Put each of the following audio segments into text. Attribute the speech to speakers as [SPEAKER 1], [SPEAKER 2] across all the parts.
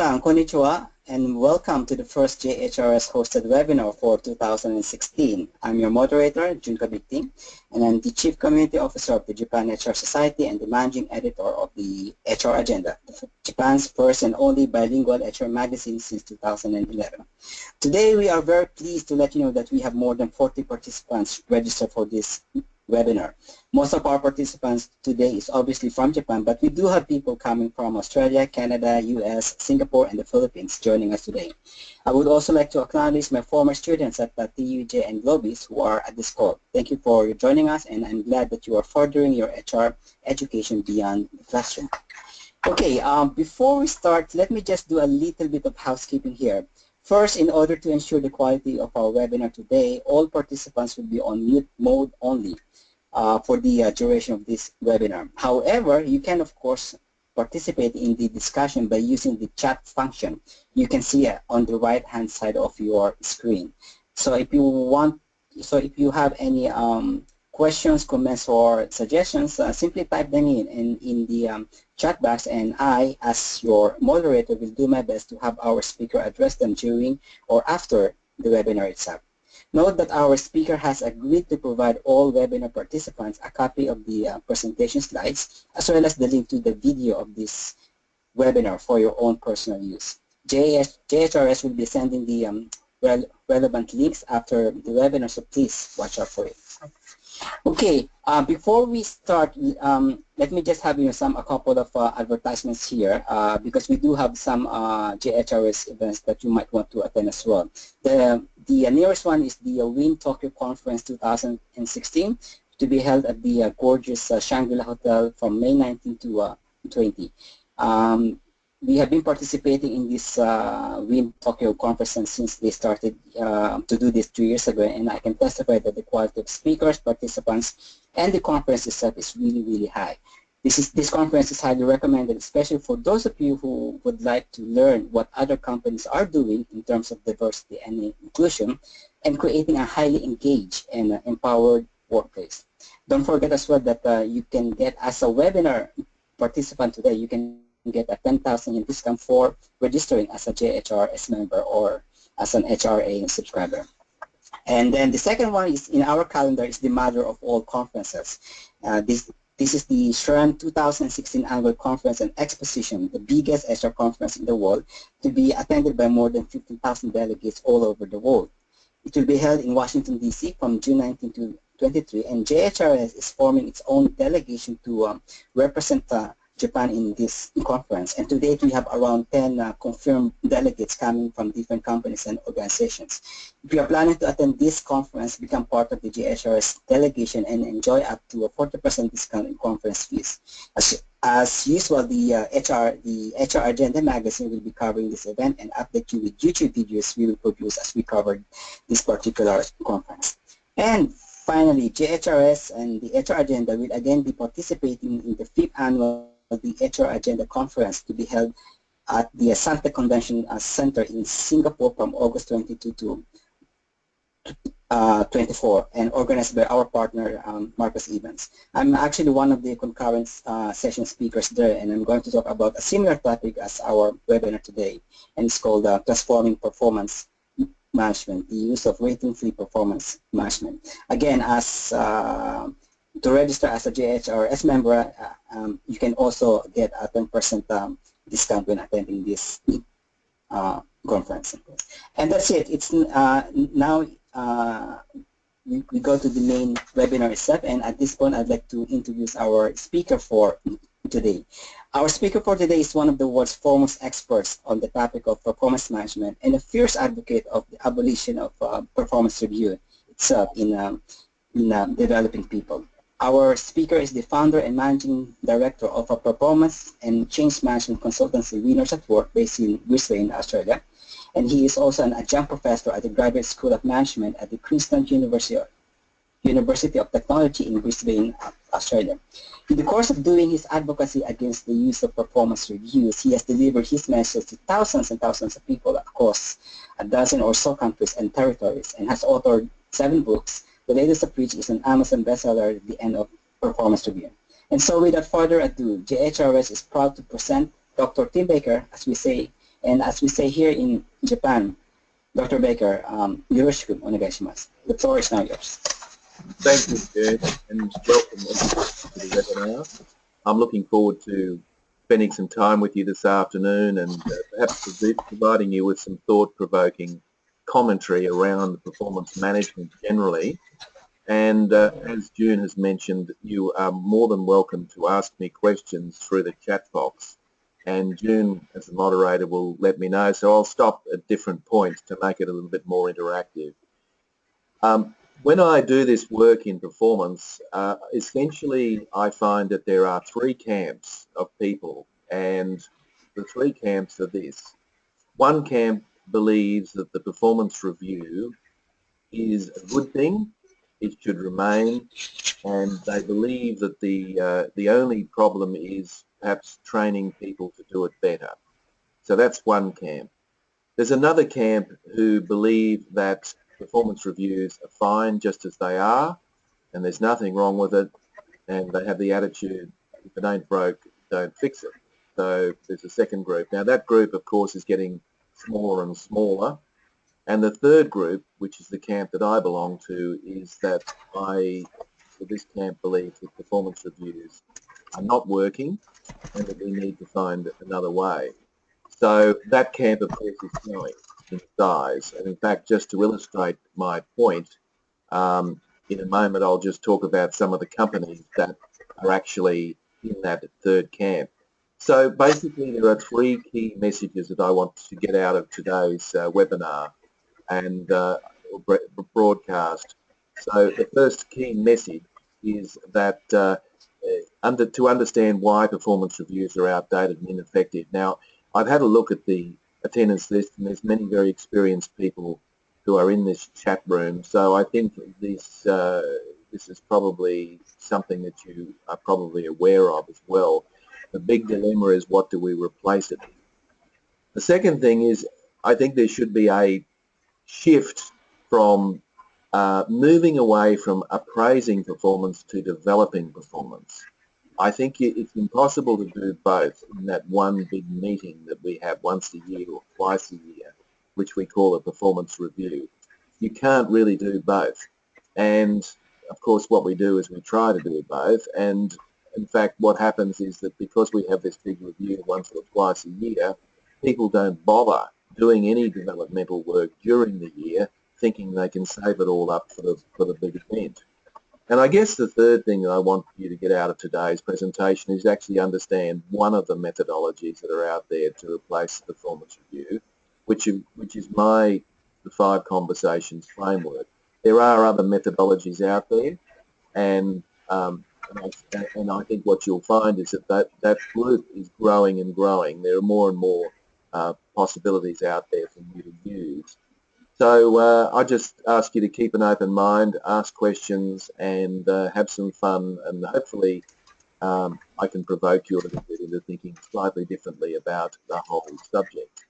[SPEAKER 1] Konnichiwa, and welcome to the first JHRS hosted webinar for 2016. I'm your moderator, Junka Bigting, and I'm the Chief Community Officer of the Japan HR Society and the Managing Editor of the HR Agenda, Japan's first and only bilingual HR magazine since 2011. Today, we are very pleased to let you know that we have more than 40 participants registered for this webinar. Most of our participants today is obviously from Japan, but we do have people coming from Australia, Canada, US, Singapore, and the Philippines joining us today. I would also like to acknowledge my former students at TUJ and Globis who are at this call. Thank you for joining us, and I'm glad that you are furthering your HR education beyond the classroom. Okay, before we start, let me just do a little bit of housekeeping here. First, in order to ensure the quality of our webinar today, all participants will be on mute mode only for the duration of this webinar. However, you can, of course, participate in the discussion by using the chat function. You can see it on the right-hand side of your screen. So if you have any questions, comments, or suggestions, simply type them in the chat box, and I, as your moderator, will do my best to have our speaker address them during or after the webinar itself. Note that our speaker has agreed to provide all webinar participants a copy of the presentation slides, as well as the link to the video of this webinar for your own personal use. JHRS will be sending the relevant links after the webinar, so please watch out for it. Okay, before we start, let me just have a couple of advertisements here because we do have some JHRS events that you might want to attend as well. The nearest one is the WIN Tokyo Conference 2016 to be held at the gorgeous Shangri-La Hotel from May 19 to 20. We have been participating in this WIN Tokyo Conference since they started to do this 2 years ago, and I can testify that the quality of speakers, participants, and the conference itself is really, really high. This conference is highly recommended, especially for those of you who would like to learn what other companies are doing in terms of diversity and inclusion and creating a highly engaged and empowered workplace. Don't forget as well that you can get, as a webinar participant today, you can get a 10,000 yen discount for registering as a JHRS member or as an HRA subscriber. And then the second one is in our calendar is the mother of all conferences. This is the SHRM 2016 Annual Conference and Exposition, the biggest HR conference in the world, to be attended by more than 15,000 delegates all over the world. It will be held in Washington, D.C. from June 19 to 23, and JHRS is forming its own delegation to represent Japan in this conference, and to date we have around 10 confirmed delegates coming from different companies and organizations. If you are planning to attend this conference, become part of the JHRS delegation and enjoy up to a 40% discount in conference fees. As usual, the HR Agenda magazine will be covering this event and update you with YouTube videos we will produce as we cover this particular conference. And finally, JHRS and the HR Agenda will again be participating in the 5th annual the HR Agenda Conference to be held at the Santa Convention Center in Singapore from August 22 to 24 and organized by our partner Marcus Evans. I'm actually one of the concurrent session speakers there, and I'm going to talk about a similar topic as our webinar today, and it's called Transforming Performance Management, the use of rating-free performance management. Again, as to register as a JHRS member, you can also get a 10% discount when attending this conference. And that's it. It's now we go to the main webinar itself, and at this point I'd like to introduce our speaker for today. Our speaker for today is one of the world's foremost experts on the topic of performance management and a fierce advocate of the abolition of performance review itself in developing people. Our speaker is the founder and managing director of a performance and change management consultancy, Winners at Work, based in Brisbane, Australia. And he is also an adjunct professor at the Graduate School of Management at the Queensland University of Technology in Brisbane, Australia. In the course of doing his advocacy against the use of performance reviews, he has delivered his message to thousands and thousands of people across a dozen or so countries and territories, and has authored 7 books. The latest of which is an Amazon bestseller at the end of performance review. And so without further ado, JHRS is proud to present Dr. Tim Baker, as we say And as we say here in Japan, Dr. Baker, yoroshiku onegaishimasu. The floor is now yours.
[SPEAKER 2] Thank you, June, and welcome to the webinar. I'm looking forward to spending some time with you this afternoon and perhaps providing you with some thought-provoking commentary around performance management generally. And as June has mentioned, you are more than welcome to ask me questions through the chat box. And June, as the moderator, will let me know. So I'll stop at different points to make it a little bit more interactive. When I do this work in performance, essentially I find that there are three camps of people, and the three camps are this. One camp believes that the performance review is a good thing, it should remain, and they believe that the only problem is perhaps training people to do it better. So that's one camp. There's another camp who believe that performance reviews are fine just as they are, and there's nothing wrong with it, and they have the attitude, if it ain't broke, don't fix it. So there's a second group. Now that group, of course, is getting smaller and smaller, and the third group, which is the camp that I belong to, is that this camp believes that performance reviews are not working and that we need to find another way. So that camp, of course, is growing in size. And in fact, just to illustrate my point, in a moment I'll just talk about some of the companies that are actually in that third camp. So basically there are three key messages that I want to get out of today's webinar and broadcast. So the first key message is that to understand why performance reviews are outdated and ineffective. Now, I've had a look at the attendance list, and there's many very experienced people who are in this chat room. So I think this is probably something that you are probably aware of as well. The big dilemma is, what do we replace it with? The second thing is, I think there should be a shift from moving away from appraising performance to developing performance. I think it's impossible to do both in that one big meeting that we have once a year or twice a year, which we call a performance review. You can't really do both. And of course what we do is we try to do both, and in fact what happens is that because we have this big review once or twice a year, people don't bother doing any developmental work during the year, thinking they can save it all up for the big event. And I guess the third thing that I want you to get out of today's presentation is actually understand one of the methodologies that are out there to replace the performance review, which is the 5 conversations framework. There are other methodologies out there, and I think what you'll find is that group is growing and growing. There are more and more possibilities out there for you to use. So I just ask you to keep an open mind, ask questions, and have some fun, and hopefully I can provoke you a little bit into thinking slightly differently about the whole subject.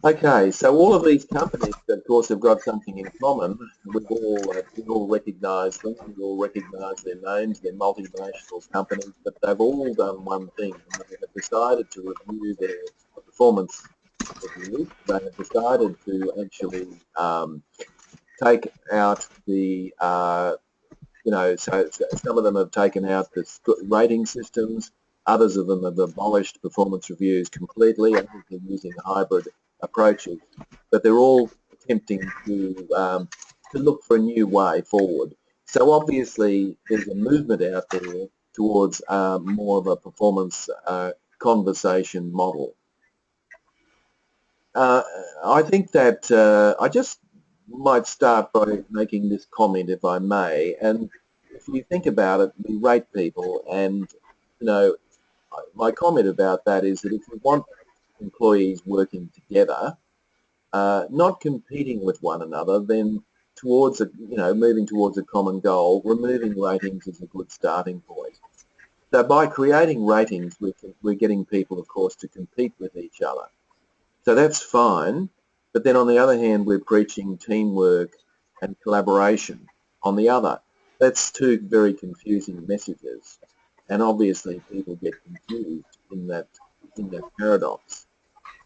[SPEAKER 2] Okay, so all of these companies, of course, have got something in common. We all recognise them, we all recognise their names, they're multinational companies, but they've all done one thing, and they have decided to review their performance review. They have decided to actually take out the, so some of them have taken out the rating systems, others of them have abolished performance reviews completely. I think they're using hybrid approaches, but they're all attempting to look for a new way forward. So obviously there's a movement out there towards more of a performance conversation model. I think that I just might start by making this comment, if I may. And if you think about it, we rate people, and my comment about that is that if you want employees working together, not competing with one another, then towards moving towards a common goal, removing ratings is a good starting point. So by creating ratings, we're getting people, of course, to compete with each other. So that's fine, but then on the other hand, we're preaching teamwork and collaboration on the other. That's two very confusing messages, and obviously people get confused in that paradox.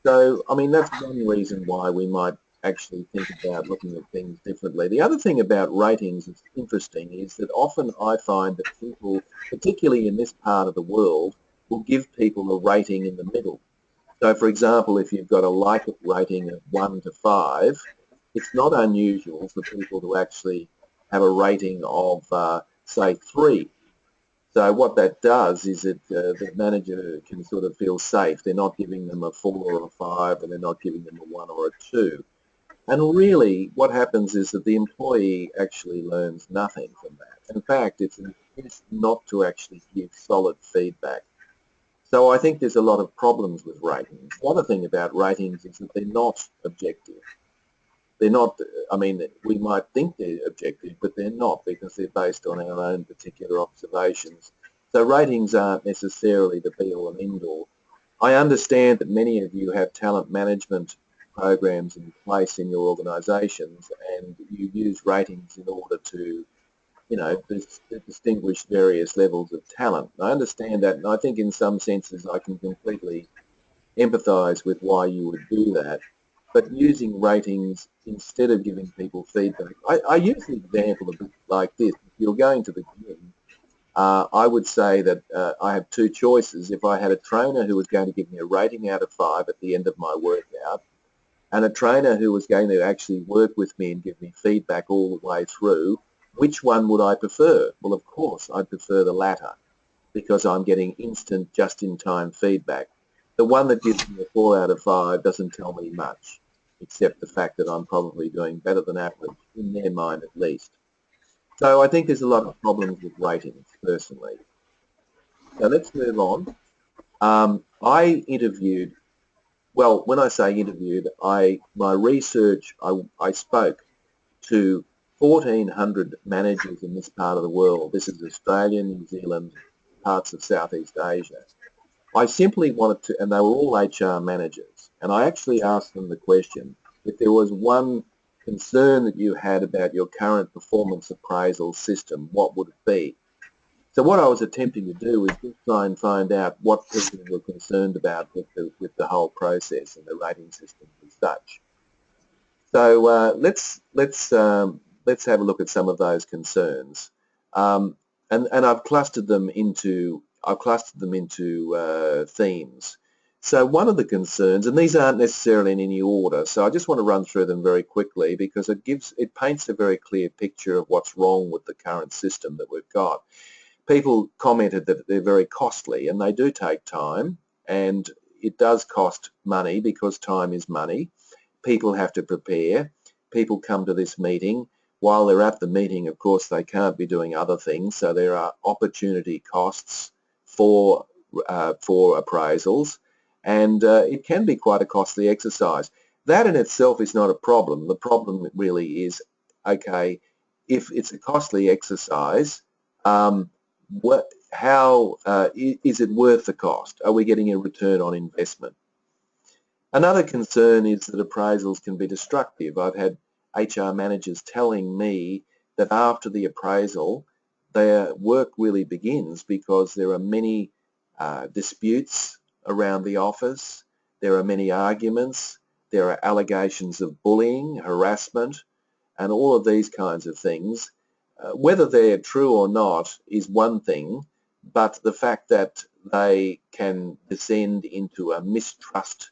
[SPEAKER 2] So, I mean, that's one reason why we might actually think about looking at things differently. The other thing about ratings that's interesting is that often I find that people, particularly in this part of the world, will give people a rating in the middle. So, for example, if you've got a like it rating of 1 to 5, it's not unusual for people to actually have a rating of, say, 3. So what that does is that the manager can sort of feel safe. They're not giving them a 4 or a 5, and they're not giving them a 1 or a 2. And really what happens is that the employee actually learns nothing from that. In fact, it's not to actually give solid feedback. So I think there's a lot of problems with ratings. The other thing about ratings is that they're not objective. They're not, I mean, we might think they're objective, but they're not, because they're based on our own particular observations. So ratings aren't necessarily the be-all and end-all. I understand that many of you have talent management programs in place in your organisations, and you use ratings in order to, you know, distinguish various levels of talent. I understand that, and I think in some senses I can completely empathise with why you would do that. But using ratings instead of giving people feedback, I use the example a bit like this. If you're going to the gym, I would say that I have two choices. If I had a trainer who was going to give me a rating out of 5 at the end of my workout, and a trainer who was going to actually work with me and give me feedback all the way through, which one would I prefer? Well, of course, I'd prefer the latter, because I'm getting instant, just-in-time feedback. The one that gives me a 4 out of 5 doesn't tell me much, except the fact that I'm probably doing better than average, in their mind at least. So I think there's a lot of problems with ratings, personally. So let's move on. I interviewed, well, when I say interviewed, my research, I spoke to 1,400 managers in this part of the world. This is Australia, New Zealand, parts of Southeast Asia. I simply wanted to, and they were all HR managers, and I actually asked them the question, if there was one concern that you had about your current performance appraisal system, what would it be? So what I was attempting to do was just try and find out what people were concerned about with the whole process and the rating system as such. So let's have a look at some of those concerns, and I've clustered them into themes. So one of the concerns, and these aren't necessarily in any order, so I just want to run through them very quickly because it paints a very clear picture of what's wrong with the current system that we've got. People commented that they're very costly, and they do take time, and it does cost money because time is money. People have to prepare. People come to this meeting. While they're at the meeting, of course, they can't be doing other things, so there are opportunity costs for appraisals, and it can be quite a costly exercise. That in itself is not a problem. The problem really is, okay, if it's a costly exercise, how is it worth the cost? Are we getting a return on investment? Another concern is that appraisals can be destructive. I've had HR managers telling me that after the appraisal, their work really begins because there are many disputes around the office, there are many arguments, there are allegations of bullying, harassment, and all of these kinds of things. Whether they're true or not is one thing, but the fact that they can descend into a mistrust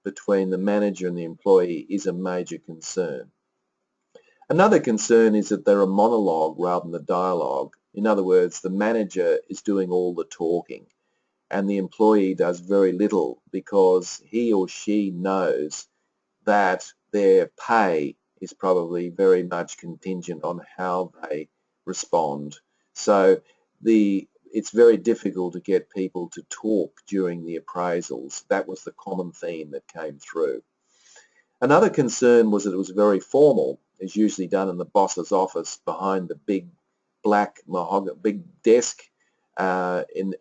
[SPEAKER 2] between the manager and the employee is a major concern. Another concern is that they're a monologue rather than a dialogue. In other words, the manager is doing all the talking and the employee does very little because he or she knows that their pay is probably very much contingent on how they respond. So it's very difficult to get people to talk during the appraisals. That was the common theme that came through. Another concern was that it was very formal. It's usually done in the boss's office behind the big black mahogany, big desk, and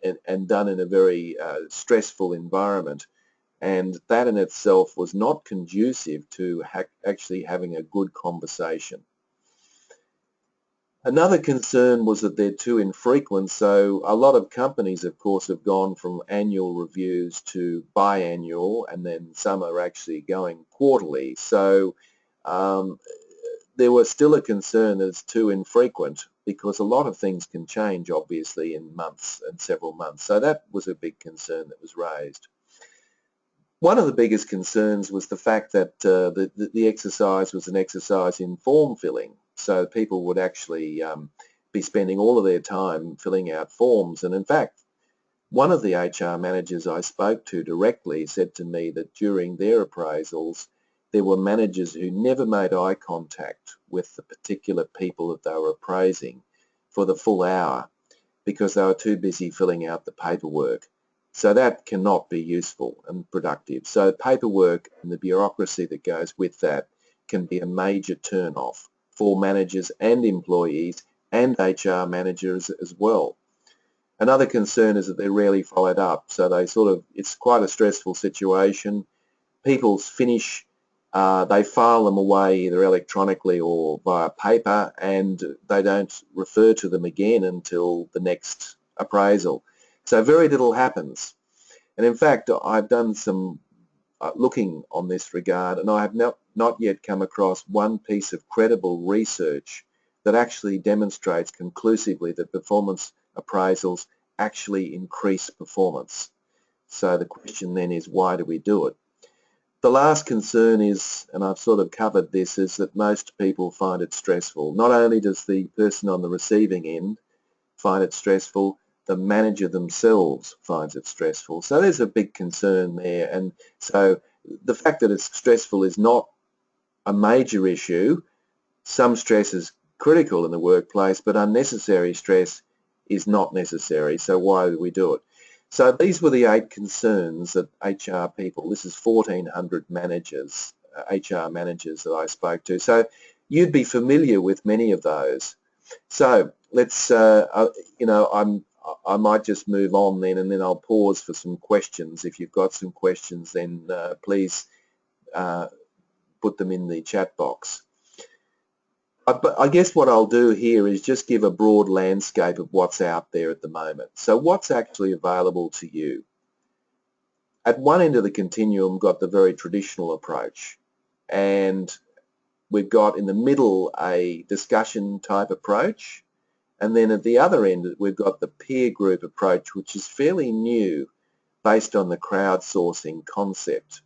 [SPEAKER 2] done in a very stressful environment. And that in itself was not conducive to actually having a good conversation. Another concern was that they're too infrequent, so a lot of companies, of course, have gone from annual reviews to biannual, and then some are actually going quarterly. So there was still a concern that it's too infrequent, because a lot of things can change, obviously, in months and several months. So that was a big concern that was raised. One of the biggest concerns was the fact that the exercise was an exercise in form filling. So people would actually be spending all of their time filling out forms. And in fact, one of the HR managers I spoke to directly said to me that during their appraisals, there were managers who never made eye contact with the particular people that they were appraising for the full hour because they were too busy filling out the paperwork. So that cannot be useful and productive. So paperwork and the bureaucracy that goes with that can be a major turn-off for managers and employees and HR managers as well. Another concern is that they're rarely followed up. So it's quite a stressful situation. People finish, they file them away either electronically or via paper, and they don't refer to them again until the next appraisal. So very little happens. And in fact, I've done some looking on this regard, and I have not yet come across one piece of credible research that actually demonstrates conclusively that performance appraisals actually increase performance. So the question then is, why do we do it? The last concern is, and I've sort of covered this, is that most people find it stressful. Not only does the person on the receiving end find it stressful, the manager themselves finds it stressful. So there's a big concern there. And so the fact that it's stressful is not a major issue. Some stress is critical in the workplace, but unnecessary stress is not necessary. So why do we do it? So these were the 8 concerns that HR people, this is 1,400 managers, HR managers that I spoke to. So you'd be familiar with many of those. So let's, I might just move on then, and then I'll pause for some questions. If you've got some questions, then please put them in the chat box. But I guess what I'll do here is just give a broad landscape of what's out there at the moment. So what's actually available to you? At one end of the continuum, we've got the very traditional approach, and we've got in the middle a discussion type approach, and then at the other end we've got the peer group approach, which is fairly new based on the crowdsourcing concept.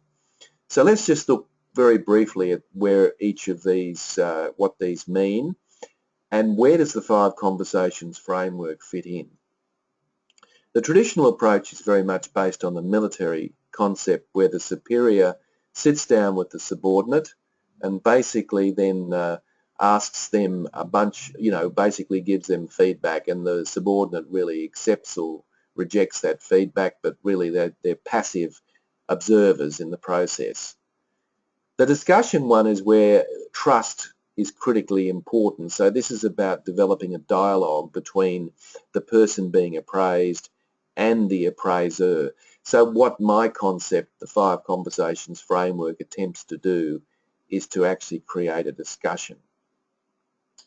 [SPEAKER 2] So let's just look very briefly at where each of these, what these mean, and where does the 5 conversations framework fit in. The traditional approach is very much based on the military concept, where the superior sits down with the subordinate and basically then asks them a bunch, basically gives them feedback, and the subordinate really accepts or rejects that feedback, but really they're passive observers in the process. The discussion one is where trust is critically important. So this is about developing a dialogue between the person being appraised and the appraiser. So what my concept, the 5 conversations framework, attempts to do is to actually create a discussion.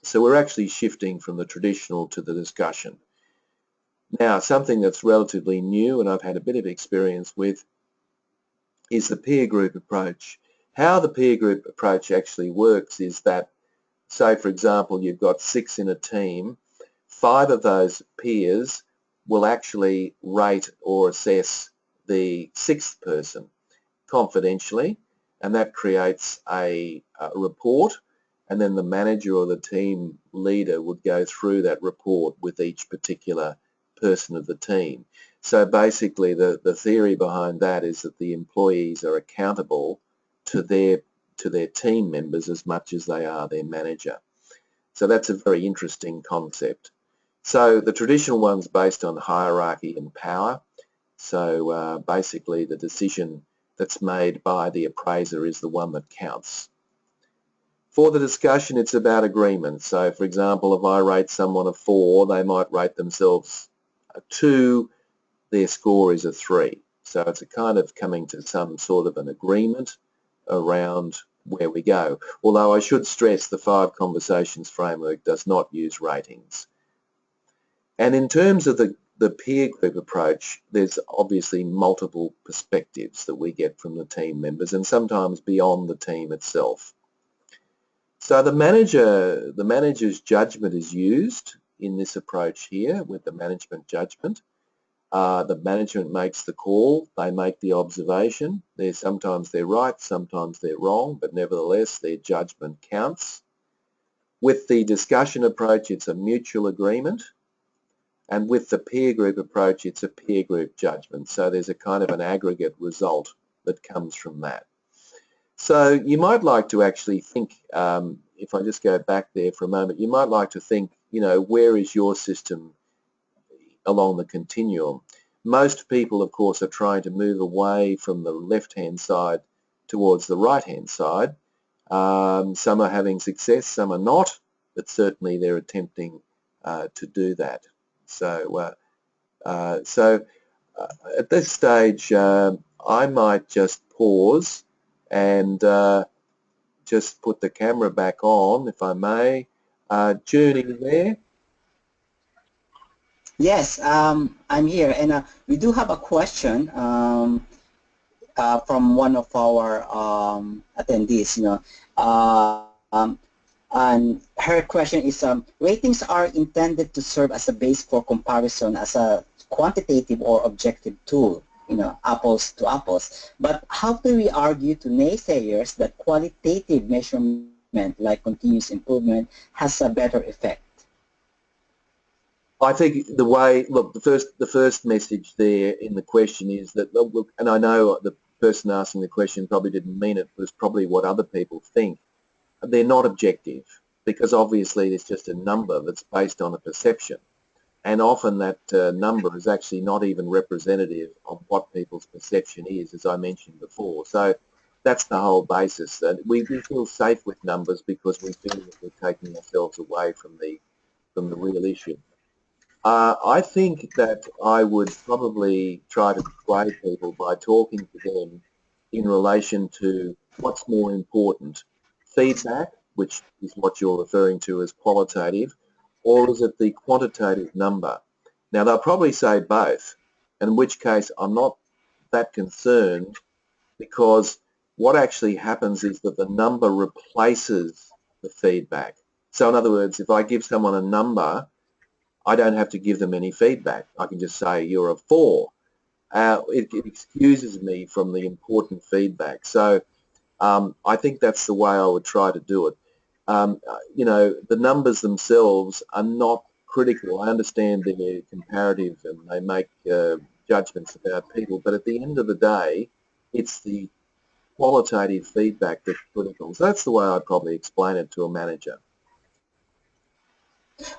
[SPEAKER 2] So we're actually shifting from the traditional to the discussion. Now, something that's relatively new and I've had a bit of experience with is the peer group approach. How the peer group approach actually works is that, say for example, you've got 6 in a team, 5 of those peers will actually rate or assess the 6th person confidentially, and that creates a report, and then the manager or the team leader would go through that report with each particular person of the team. So basically the theory behind that is that the employees are accountable to their team members as much as they are their manager. So that's a very interesting concept. So the traditional one's based on hierarchy and power. So basically the decision that's made by the appraiser is the one that counts. For the discussion, it's about agreement. So for example, if I rate someone a 4, they might rate themselves a 2, their score is a 3. So it's a kind of coming to some sort of an agreement around where we go. Although I should stress the 5 conversations framework does not use ratings. And in terms of the peer group approach, there's obviously multiple perspectives that we get from the team members and sometimes beyond the team itself. So the manager's judgment is used in this approach here with the management judgment. The management makes the call, they make the observation. Sometimes they're right, sometimes they're wrong, but nevertheless their judgment counts. With the discussion approach, it's a mutual agreement. And with the peer group approach, it's a peer group judgment. So there's a kind of an aggregate result that comes from that. So you might like to actually think, if I just go back there for a moment, you might like to think, you know, where is your system along the continuum? Most people, of course, are trying to move away from the left-hand side towards the right-hand side. Some are having success, some are not, but certainly they're attempting to do that. So, at this stage, I might just pause and just put the camera back on, if I may. June, are you there?
[SPEAKER 1] Yes, I'm here, and we do have a question from one of our attendees. You know, and her question is: ratings are intended to serve as a base for comparison as a quantitative or objective tool. You know, apples to apples. But how do we argue to naysayers that qualitative measurement, like continuous improvement, has a better effect?
[SPEAKER 2] I think the way, look, the first message there in the question is that, look, and I know the person asking the question probably didn't mean it, was probably what other people think. They're not objective because obviously it's just a number that's based on a perception. And often that number is actually not even representative of what people's perception is, as I mentioned before. So that's the whole basis. And we feel safe with numbers because we feel that we're taking ourselves away from the real issue. I think that I would probably try to persuade people by talking to them in relation to what's more important, feedback, which is what you're referring to as qualitative, or is it the quantitative number? Now, they'll probably say both, in which case I'm not that concerned because what actually happens is that the number replaces the feedback. So in other words, if I give someone a number, I don't have to give them any feedback. I can just say, you're a 4. It excuses me from the important feedback. So I think that's the way I would try to do it. You know, the numbers themselves are not critical. I understand they're comparative and they make judgments about people, but at the end of the day, it's the qualitative feedback that's critical. So that's the way I'd probably explain it to a manager.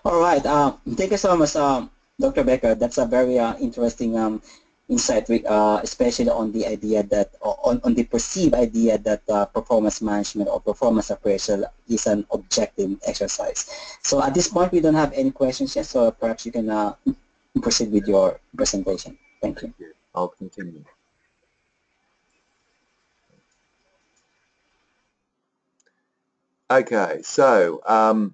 [SPEAKER 1] All right. Thank you so much, Dr. Becker. That's a very interesting insight, especially on the idea that, on the perceived idea that performance management or performance appraisal is an objective exercise. So at this point, we don't have any questions yet, so perhaps you can proceed with your presentation. Thank you.
[SPEAKER 2] I'll continue. Okay, so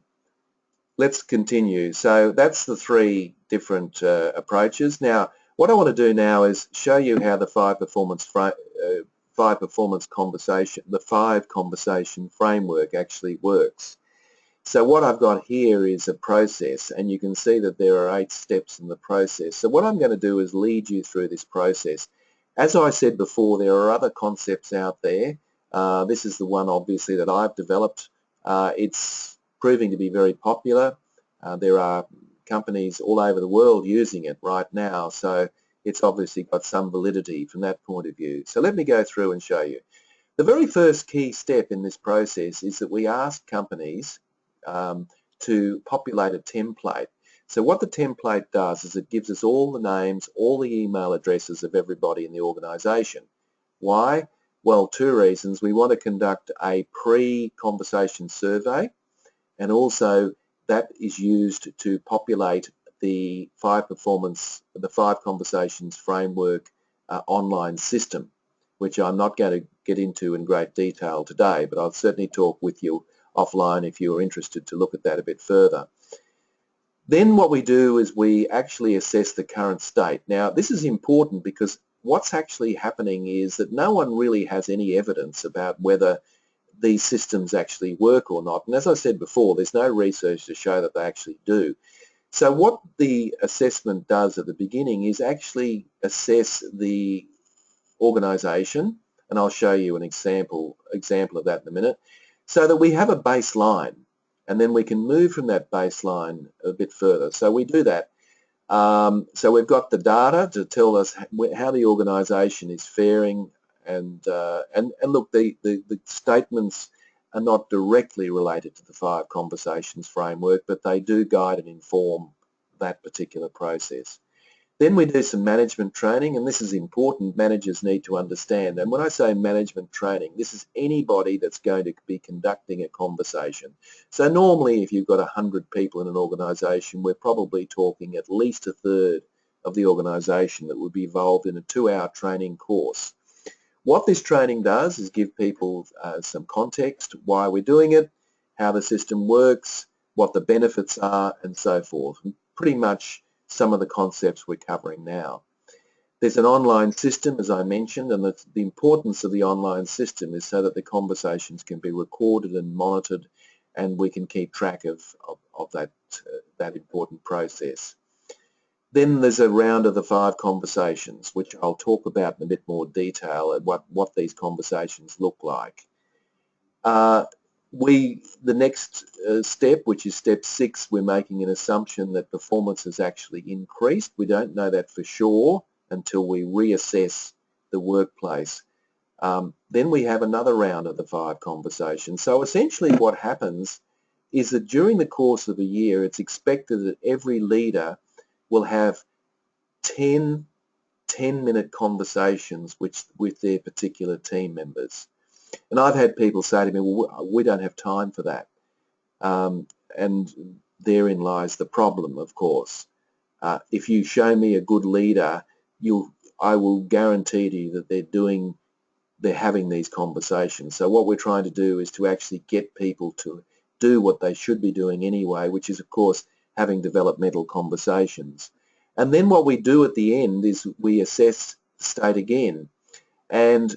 [SPEAKER 2] let's continue. So that's the 3 different approaches. Now, what I want to do now is show you how the 5 conversation framework actually works. So what I've got here is a process, and you can see that there are 8 steps in the process. So what I'm going to do is lead you through this process. As I said before, there are other concepts out there. This is the one, obviously, that I've developed. It's proving to be very popular. There are companies all over the world using it right now, so it's obviously got some validity from that point of view. So let me go through and show you. The very first key step in this process is that we ask companies to populate a template. So what the template does is it gives us all the names, all the email addresses of everybody in the organisation. Why? Well, 2 reasons. We want to conduct a pre-conversation survey, and also that is used to populate the 5 conversations framework online system, which I'm not going to get into in great detail today, but I'll certainly talk with you offline if you're interested to look at that a bit further. Then what we do is we actually assess the current state. Now, this is important because what's actually happening is that no one really has any evidence about whether these systems actually work or not. And as I said before, there's no research to show that they actually do. So what the assessment does at the beginning is actually assess the organisation, and I'll show you an example of that in a minute, so that we have a baseline, and then we can move from that baseline a bit further. So we do that. So we've got the data to tell us how the organisation is faring, and look, the statements are not directly related to the 5 conversations framework, but they do guide and inform that particular process. Then we do some management training, and this is important. Managers need to understand, and when I say management training, this is anybody that's going to be conducting a conversation. So normally if you've got 100 people in an organisation, we're probably talking at least a third of the organisation that would be involved in a 2-hour training course. What this training does is give people some context, why we're doing it, how the system works, what the benefits are, and so forth. And pretty much some of the concepts we're covering now. There's an online system, as I mentioned, and the importance of the online system is so that the conversations can be recorded and monitored, and we can keep track of that important process. Then there's a round of the 5 conversations, which I'll talk about in a bit more detail and what these conversations look like. The next step, which is step 6, we're making an assumption that performance has actually increased. We don't know that for sure until we reassess the workplace. Then we have another round of the 5 conversations. So essentially what happens is that during the course of a year, it's expected that every leader will have 10 10-minute conversations with their particular team members. And I've had people say to me, well, we don't have time for that. And therein lies the problem, of course. If you show me a good leader, I will guarantee to you that they're having these conversations. So what we're trying to do is to actually get people to do what they should be doing anyway, which is, of course, having developmental conversations. And then what we do at the end is we assess the state again. And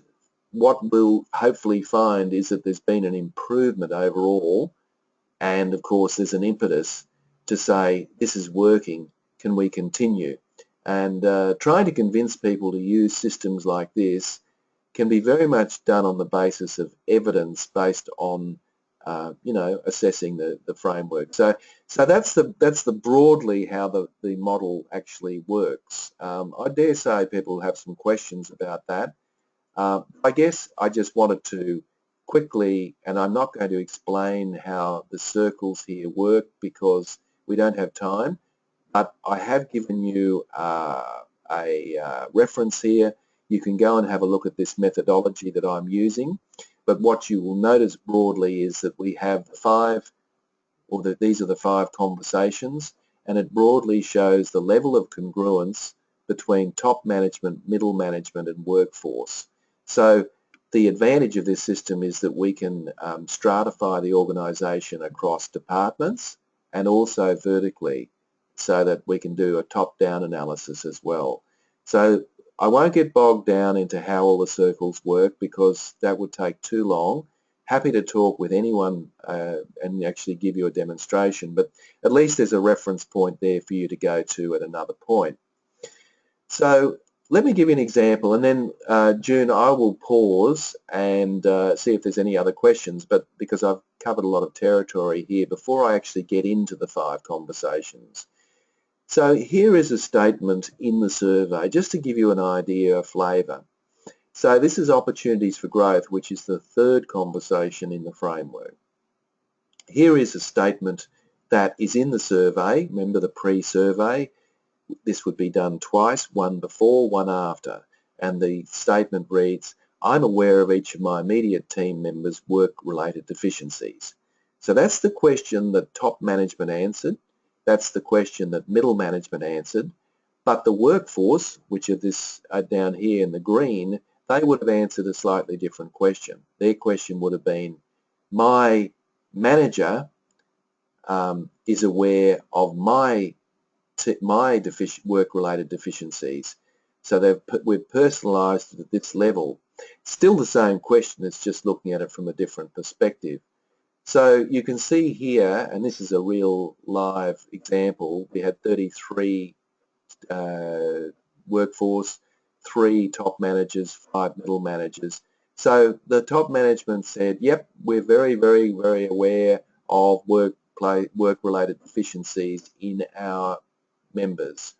[SPEAKER 2] what we'll hopefully find is that there's been an improvement overall, and of course there's an impetus to say, this is working, can we continue? And trying to convince people to use systems like this can be very much done on the basis of evidence based on assessing the framework. So that's the broadly how the model actually works. I dare say people have some questions about that. I guess I just wanted to quickly, and I'm not going to explain how the circles here work because we don't have time, but I have given you a reference here. You can go and have a look at this methodology that I'm using. But what you will notice broadly is that we have these are the 5 conversations, and it broadly shows the level of congruence between top management, middle management, and workforce. So the advantage of this system is that we can stratify the organisation across departments and also vertically, so that we can do a top-down analysis as well. So I won't get bogged down into how all the circles work because that would take too long. Happy to talk with anyone and actually give you a demonstration, but at least there's a reference point there for you to go to at another point. So let me give you an example, and then June, I will pause and see if there's any other questions, but because I've covered a lot of territory here before I actually get into the 5 conversations. So here is a statement in the survey, just to give you an idea of flavour. So this is opportunities for growth, which is the 3rd conversation in the framework. Here is a statement that is in the survey. Remember the pre-survey? This would be done twice, one before, one after. And the statement reads, I'm aware of each of my immediate team members' work-related deficiencies. So that's the question that top management answered. That's the question that middle management answered, but the workforce, which are down here in the green, they would have answered a slightly different question. Their question would have been, my manager is aware of my work-related deficiencies. So we've personalised it at this level. Still the same question, it's just looking at it from a different perspective. So you can see here, and this is a real live example, we had 33 workforce, 3 top managers, 5 middle managers. So the top management said, yep, we're very, very, very aware of work-related deficiencies in our members.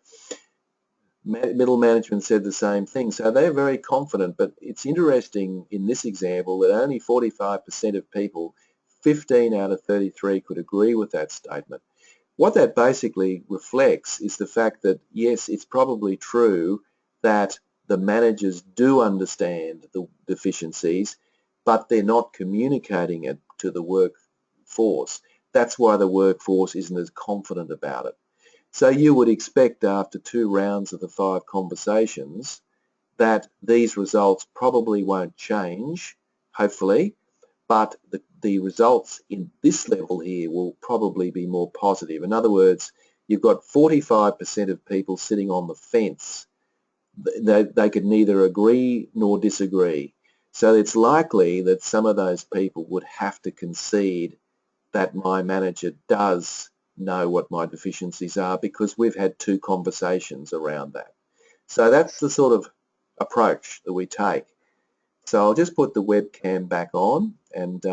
[SPEAKER 2] Middle management said the same thing. So they're very confident, but it's interesting in this example that only 45% of people, 15 out of 33, could agree with that statement. What that basically reflects is the fact that, yes, it's probably true that the managers do understand the deficiencies, but they're not communicating it to the workforce. That's why the workforce isn't as confident about it. So you would expect after 2 rounds of the 5 conversations that these results probably won't change, hopefully, but the results in this level here will probably be more positive. In other words, you've got 45% of people sitting on the fence. They could neither agree nor disagree. So it's likely that some of those people would have to concede that my manager does know what my deficiencies are because we've had 2 conversations around that. So that's the sort of approach that we take. So I'll just put the webcam back on and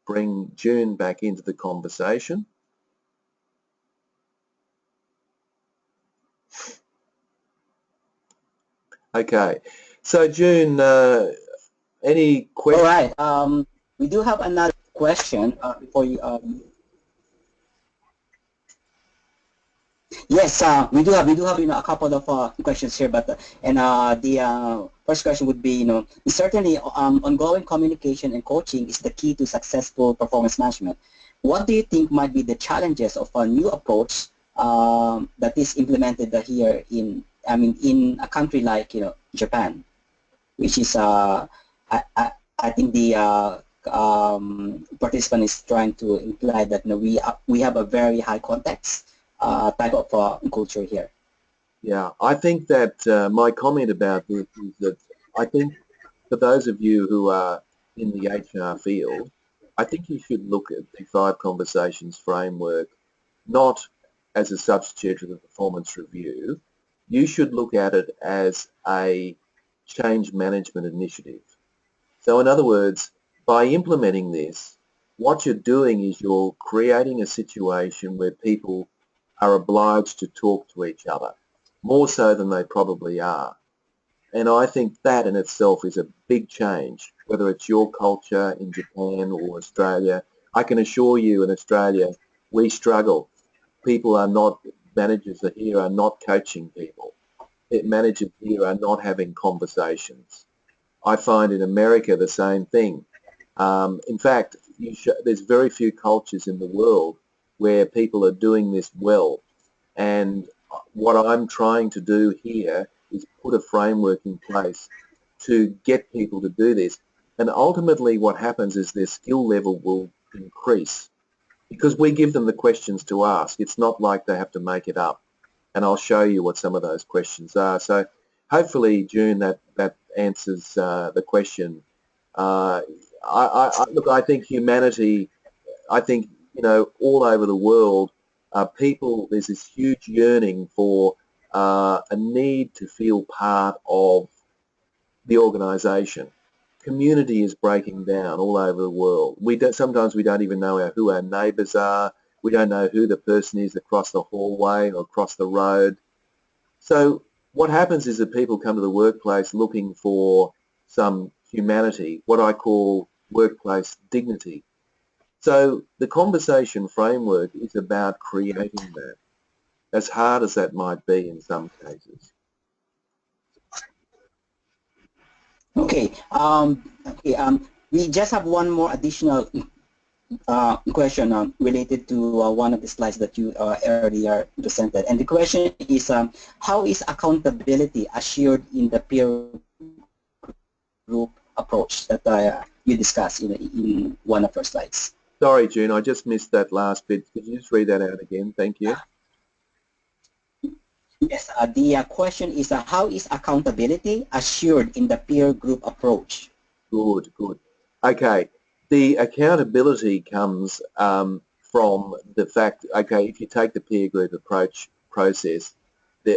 [SPEAKER 2] bring June back into the conversation. Okay, so June, any questions?
[SPEAKER 1] All right, we do have another question before you. Yes, we do have a couple of questions here, but the first question would be certainly ongoing communication and coaching is the key to successful performance management. What do you think might be the challenges of a new approach that is implemented here in a country like Japan, which is I think the participant is trying to imply that we have a very high context type of culture here.
[SPEAKER 2] Yeah, I think that my comment about this is that I think for those of you who are in the HR field, I think you should look at the 5 conversations framework not as a substitute for the performance review. You should look at it as a change management initiative. So in other words, by implementing this, what you're doing is you're creating a situation where people are obliged to talk to each other, more so than they probably are. And I think that in itself is a big change, whether it's your culture in Japan or Australia. I can assure you in Australia, we struggle. People are not, managers here are not coaching people. Managers here are not having conversations. I find in America the same thing. In fact, there's very few cultures in the world where people are doing this well. And what I'm trying to do here is put a framework in place to get people to do this. And ultimately what happens is their skill level will increase because we give them the questions to ask. It's not like they have to make it up. And I'll show you what some of those questions are. So hopefully, June, that answers the question. Look, I think humanity, all over the world, people, there's this huge yearning for a need to feel part of the organisation. Community is breaking down all over the world. Sometimes we don't even know who our neighbours are. We don't know who the person is across the hallway or across the road. So what happens is that people come to the workplace looking for some humanity, what I call workplace dignity. So the conversation framework is about creating that, as hard as that might be in some cases.
[SPEAKER 1] Okay. We just have one more additional question related to one of the slides that you earlier presented, and the question is, how is accountability assured in the peer group approach that you discussed in one of your slides.
[SPEAKER 2] Sorry, June, I just missed that last bit. Could you just read that out again? Thank you.
[SPEAKER 1] Yes, the question is how is accountability assured in the peer group approach?
[SPEAKER 2] Good, good. Okay, the accountability comes from the fact, okay, if you take the peer group approach process,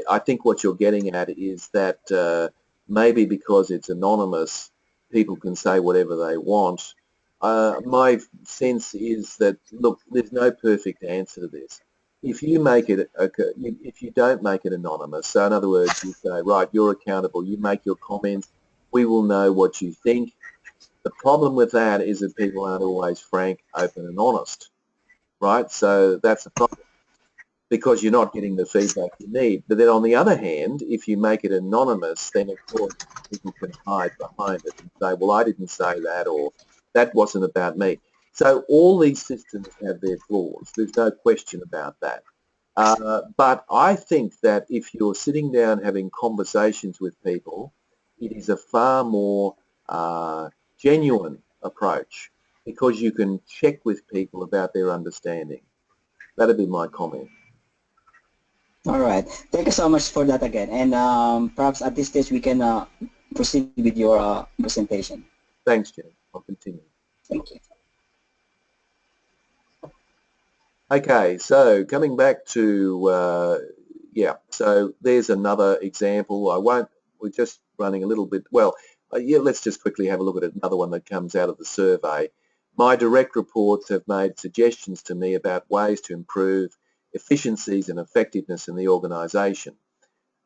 [SPEAKER 2] I think what you're getting at is that maybe because it's anonymous, people can say whatever they want. My sense is that, look, there's no perfect answer to this. If you make it, if you don't make it anonymous, so in other words, you say, right, you're accountable, you make your comments, we will know what you think. The problem with that is that people aren't always frank, open and honest, right? So that's a problem because you're not getting the feedback you need. But then on the other hand, if you make it anonymous, then of course people can hide behind it and say, well, I didn't say that, or that wasn't about me. So all these systems have their flaws. There's no question about that. But I think that if you're sitting down having conversations with people, it is a far more genuine approach because you can check with people about their understanding. That'd be my comment.
[SPEAKER 1] All right. Thank you so much for that again. And perhaps at this stage we can proceed with your presentation.
[SPEAKER 2] Thanks, Jim. I'll continue.
[SPEAKER 1] Thank you.
[SPEAKER 2] Okay, so coming back to, so there's another example. We're just running a little bit, let's just quickly have a look at another one that comes out of the survey. My direct reports have made suggestions to me about ways to improve efficiencies and effectiveness in the organisation.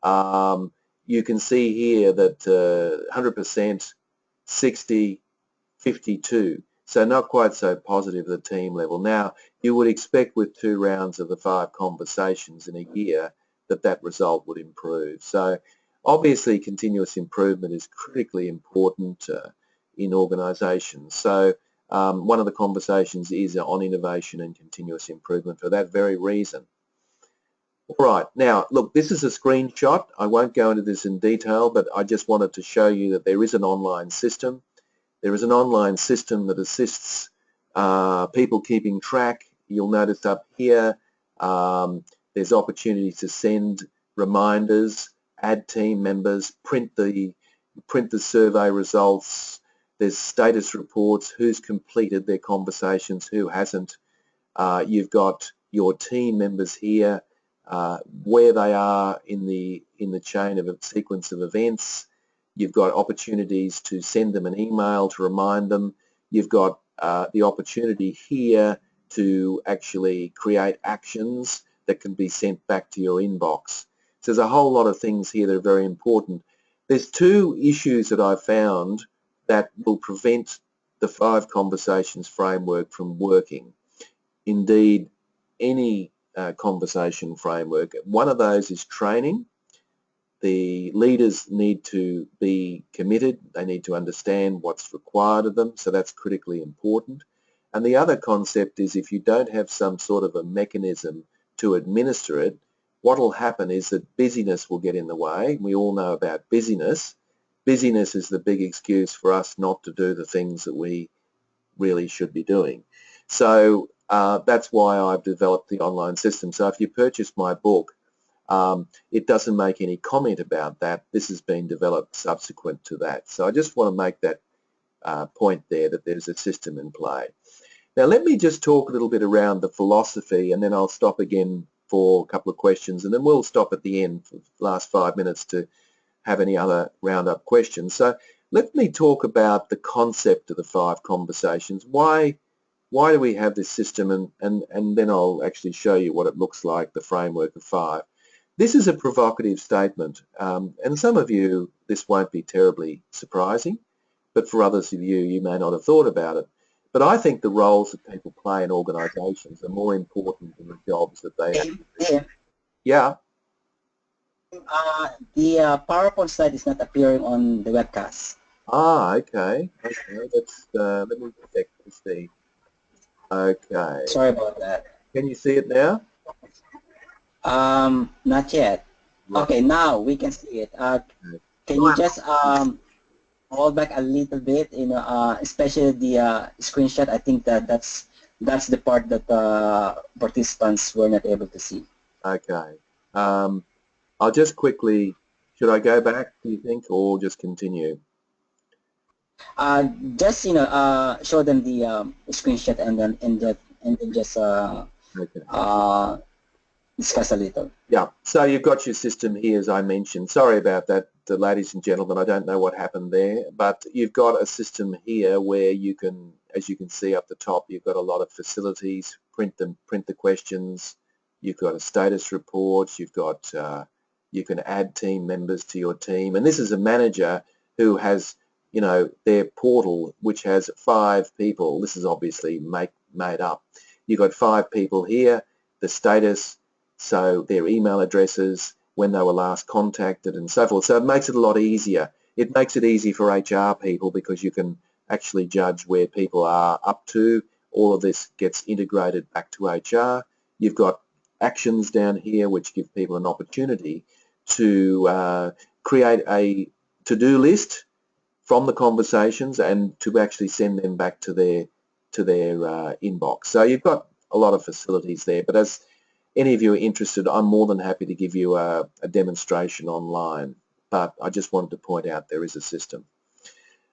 [SPEAKER 2] You can see here that 100%, 60, 52. So not quite so positive at the team level. Now, you would expect with 2 rounds of the 5 conversations in a year that result would improve. So obviously continuous improvement is critically important in organisations. So one of the conversations is on innovation and continuous improvement for that very reason. All right, now look, this is a screenshot. I won't go into this in detail, but I just wanted to show you that there is an online system. There is an online system that assists people keeping track. You'll notice up here there's opportunities to send reminders, add team members, print the survey results. There's status reports, who's completed their conversations, who hasn't. You've got your team members here, where they are in the chain of a sequence of events. You've got opportunities to send them an email to remind them. You've got the opportunity here to actually create actions that can be sent back to your inbox. So there's a whole lot of things here that are very important. There's 2 issues that I've found that will prevent the 5 conversations framework from working. Indeed, any conversation framework. One of those is training. The leaders need to be committed. They need to understand what's required of them, so that's critically important. And the other concept is if you don't have some sort of a mechanism to administer it, what will happen is that busyness will get in the way. We all know about busyness. Busyness is the big excuse for us not to do the things that we really should be doing. So that's why I've developed the online system. So if you purchase my book, it doesn't make any comment about that. This has been developed subsequent to that. So I just want to make that point there, that there's a system in play. Now let me just talk a little bit around the philosophy, and then I'll stop again for a couple of questions, and then we'll stop at the end for the last 5 minutes to have any other round-up questions. So let me talk about the concept of the 5 conversations. Why do we have this system, and then I'll actually show you what it looks like, the framework of 5. This is a provocative statement, and some of you, this won't be terribly surprising, but for others of you, you may not have thought about it. But I think the roles that people play in organisations are more important than the jobs that they have. Yeah.
[SPEAKER 1] The PowerPoint slide is not appearing on the webcast.
[SPEAKER 2] Ah, okay. Okay, let's let me check to see. Okay.
[SPEAKER 1] Sorry about that.
[SPEAKER 2] Can you see it now?
[SPEAKER 1] Not yet. Right. Okay, now we can see it. Can you just roll back a little bit, especially the screenshot. I think that's the part that participants were not able to see.
[SPEAKER 2] Okay. I'll just quickly, should I go back, do you think, or just continue?
[SPEAKER 1] Just show them the screenshot and then just
[SPEAKER 2] Okay.
[SPEAKER 1] discuss a little.
[SPEAKER 2] Yeah, so you've got your system here, as I mentioned. Sorry about that, ladies and gentlemen. I don't know what happened there, but you've got a system here where you can, as you can see up the top, you've got a lot of facilities, print the questions. You've got a status report. You've got, you can add team members to your team. And this is a manager who has, their portal, which has 5 people. This is obviously made up. You've got 5 people here, the status, so their email addresses, when they were last contacted and so forth. So it makes it a lot easier. It makes it easy for HR people because you can actually judge where people are up to. All of this gets integrated back to HR. You've got actions down here which give people an opportunity to create a to-do list from the conversations and to actually send them back to their inbox. So you've got a lot of facilities there, but as any of you are interested, I'm more than happy to give you a demonstration online, but I just wanted to point out there is a system.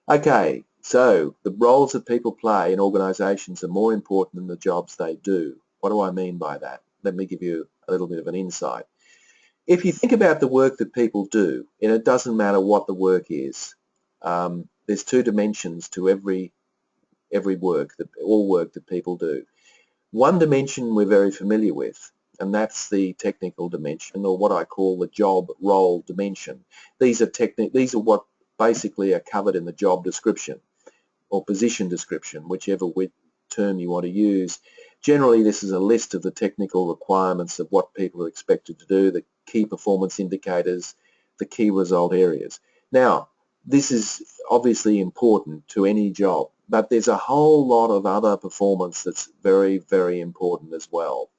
[SPEAKER 2] Okay, so the roles that people play in organisations are more important than the jobs they do. What do I mean by that? Let me give you a little bit of an insight. If you think about the work that people do, and it doesn't matter what the work is, there's 2 dimensions to every work, all work that people do. One dimension we're very familiar with, and that's the technical dimension, or what I call the job role dimension. These are what basically are covered in the job description or position description, whichever term you want to use. Generally, this is a list of the technical requirements of what people are expected to do, the key performance indicators, the key result areas. Now, this is obviously important to any job, but there's a whole lot of other performance that's very, very important as well.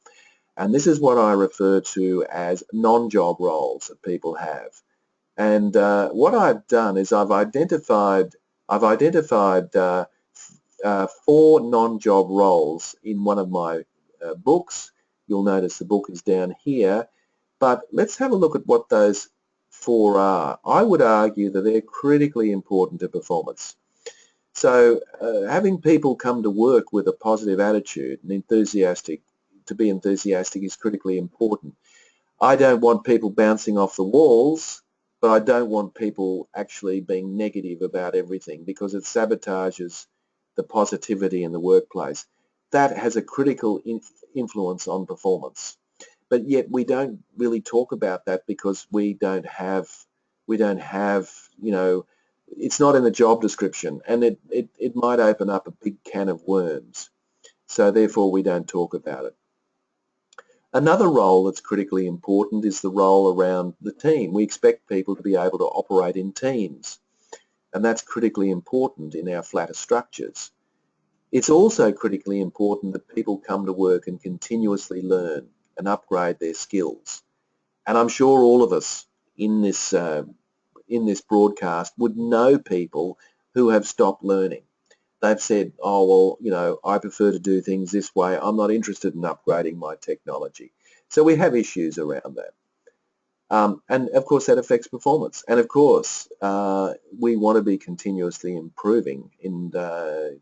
[SPEAKER 2] And this is what I refer to as non-job roles that people have. And what I've done is I've identified 4 non-job roles in one of my books. You'll notice the book is down here. But let's have a look at what those 4 are. I would argue that they're critically important to performance. So having people come to work with a positive attitude and to be enthusiastic is critically important. I don't want people bouncing off the walls, but I don't want people actually being negative about everything because it sabotages the positivity in the workplace. That has a critical influence on performance. But yet we don't really talk about that because we don't have, it's not in the job description, and it might open up a big can of worms. So therefore we don't talk about it. Another role that's critically important is the role around the team. We expect people to be able to operate in teams, and that's critically important in our flatter structures. It's also critically important that people come to work and continuously learn and upgrade their skills. And I'm sure all of us in this broadcast would know people who have stopped learning. They've said, oh, well, I prefer to do things this way. I'm not interested in upgrading my technology. So we have issues around that. And of course that affects performance. And of course we want to be continuously improving in the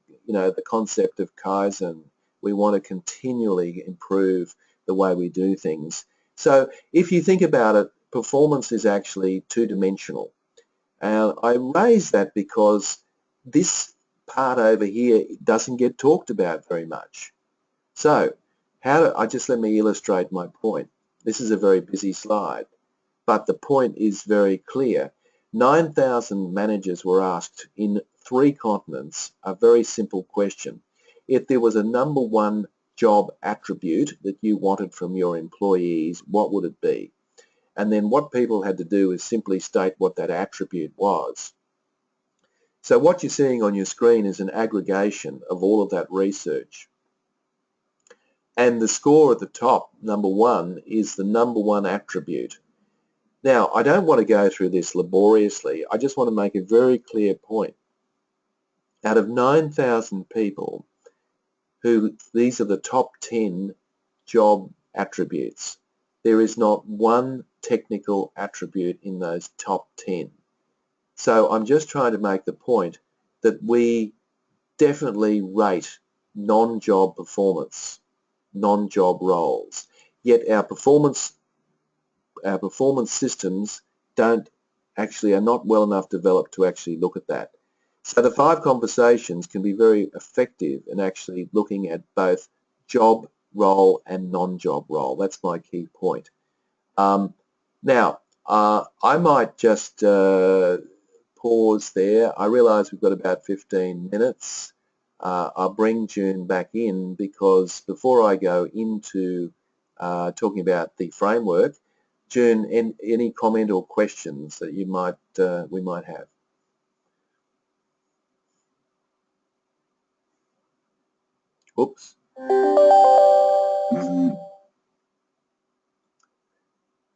[SPEAKER 2] concept of Kaizen. We want to continually improve the way we do things. So if you think about it, performance is actually 2-dimensional. I raise that because this part over here doesn't get talked about very much. So let me illustrate my point. This is a very busy slide, but the point is very clear. 9,000 managers were asked in 3 continents a very simple question. If there was a number 1 job attribute that you wanted from your employees, what would it be? And then what people had to do is simply state what that attribute was. So what you're seeing on your screen is an aggregation of all of that research. And the score at the top, number 1, is the number 1 attribute. Now, I don't want to go through this laboriously. I just want to make a very clear point. Out of 9,000 people, these are the top 10 job attributes. There is not one technical attribute in those top 10. So I'm just trying to make the point that we definitely rate non-job performance, non-job roles. Yet our performance systems are not well enough developed to actually look at that. So the 5 conversations can be very effective in actually looking at both job role and non-job role. That's my key point. Now, I might just pause there. I realise we've got about 15 minutes. I'll bring June back in because before I go into talking about the framework, June, any comment or questions that we might have? Oops.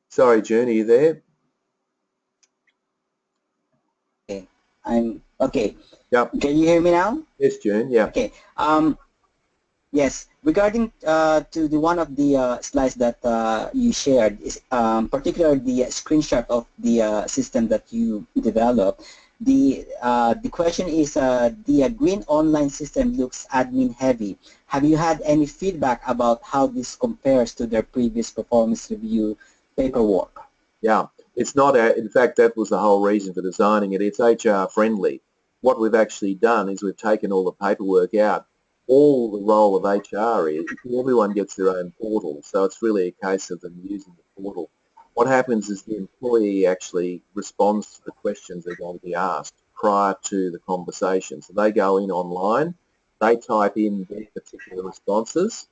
[SPEAKER 2] Sorry, June, are you there?
[SPEAKER 1] Okay, I'm okay.
[SPEAKER 2] Yep.
[SPEAKER 1] Can you hear me now?
[SPEAKER 2] Yes, June. Yeah.
[SPEAKER 1] Okay. Yes. Regarding to the one of the slides that you shared, is particularly the screenshot of the system that you developed. The question is the green online system looks admin heavy. Have you had any feedback about how this compares to their previous performance review paperwork?
[SPEAKER 2] Yeah, it's not. In fact, that was the whole reason for designing it. It's HR friendly. What we've actually done is we've taken all the paperwork out. All the role of HR is everyone gets their own portal, so it's really a case of them using the portal. What happens is the employee actually responds to the questions they're going to be asked prior to the conversation. So they go in online, they type in their particular responses.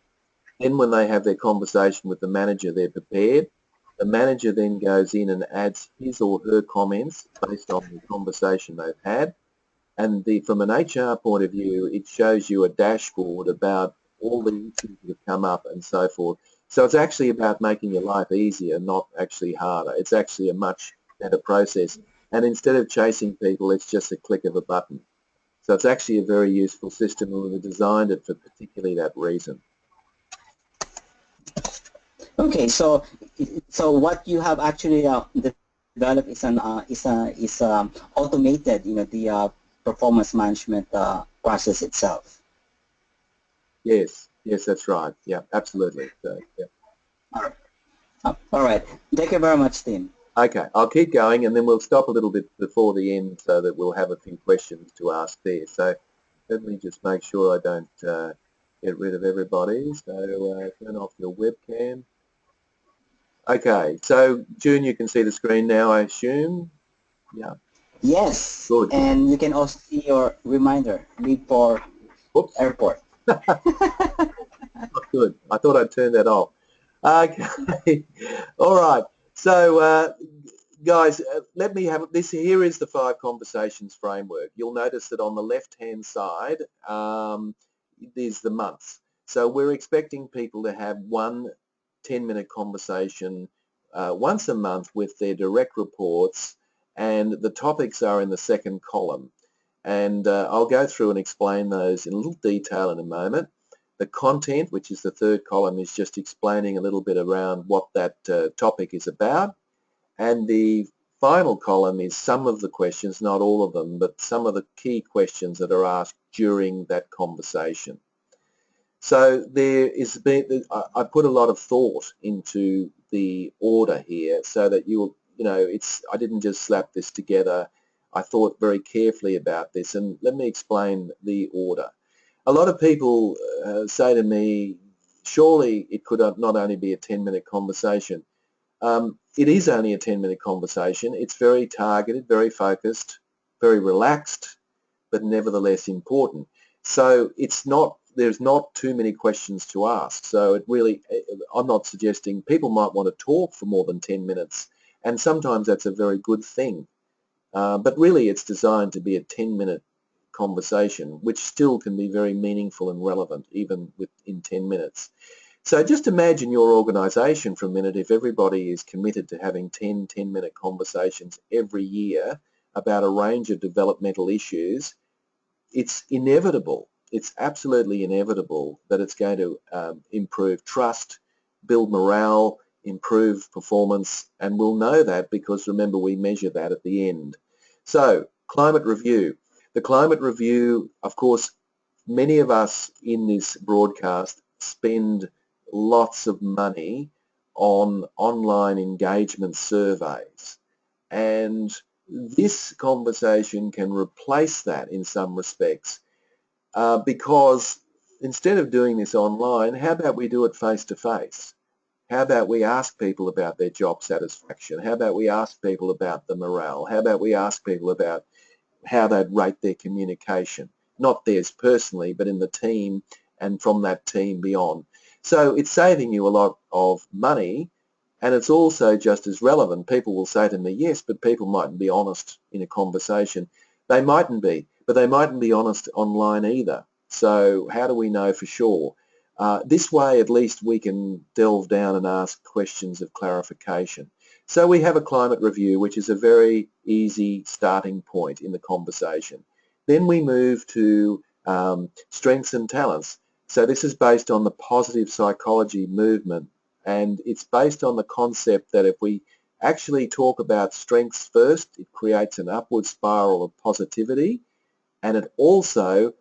[SPEAKER 2] Then when they have their conversation with the manager, they're prepared. The manager then goes in and adds his or her comments based on the conversation they've had. And from an HR point of view, it shows you a dashboard about all the issues that have come up and so forth. So it's actually about making your life easier, not actually harder. It's actually a much better process. And instead of chasing people, it's just a click of a button. So it's actually a very useful system, and we've designed it for particularly that reason.
[SPEAKER 1] Okay, so what you have actually developed is automated, the performance management process itself.
[SPEAKER 2] Yes, that's right. Yeah, absolutely. So, yeah.
[SPEAKER 1] All right. Thank you very much, Tim.
[SPEAKER 2] Okay, I'll keep going, and then we'll stop a little bit before the end so that we'll have a few questions to ask there. So let me just make sure I don't get rid of everybody. So turn off your webcam. Okay, so June, you can see the screen now, I assume? Yeah.
[SPEAKER 1] Yes.
[SPEAKER 2] Good.
[SPEAKER 1] And you can also see your reminder, leave for airport.
[SPEAKER 2] Good. I thought I'd turn that off. Okay. All right. So, guys, let me have this. Here is the 5 conversations framework. You'll notice that on the left-hand side, there's the months. So we're expecting people to have one 10-minute conversation once a month with their direct reports, and the topics are in the second column. And I'll go through and explain those in a little detail in a moment. The content, which is the third column, is just explaining a little bit around what that topic is about. And the final column is some of the questions, not all of them, but some of the key questions that are asked during that conversation. So I put a lot of thought into the order here so that I didn't just slap this together. I thought very carefully about this, and let me explain the order. A lot of people say to me, surely it could not only be a 10-minute conversation. It is only a 10-minute conversation. It's very targeted, very focused, very relaxed, but nevertheless important. So there's not too many questions to ask. So I'm not suggesting people might want to talk for more than 10 minutes, and sometimes that's a very good thing. But really it's designed to be a 10-minute conversation, which still can be very meaningful and relevant even within 10 minutes. So just imagine your organisation for a minute if everybody is committed to having 10-minute conversations every year about a range of developmental issues. It's inevitable, it's absolutely inevitable that it's going to improve trust, build morale, improve performance, and we'll know that because remember we measure that at the end. So climate review. The climate review, of course, many of us in this broadcast spend lots of money on online engagement surveys, and this conversation can replace that in some respects because instead of doing this online, how about we do it face to face? How about we ask people about their job satisfaction? How about we ask people about the morale? How about we ask people about how they'd rate their communication? Not theirs personally, but in the team and from that team beyond. So it's saving you a lot of money, and it's also just as relevant. People will say to me, yes, but people mightn't be honest in a conversation. They mightn't be, but they mightn't be honest online either. So how do we know for sure? This way, at least, we can delve down and ask questions of clarification. So we have a climate review, which is a very easy starting point in the conversation. Then we move to strengths and talents. So this is based on the positive psychology movement, and it's based on the concept that if we actually talk about strengths first, it creates an upward spiral of positivity, and it also,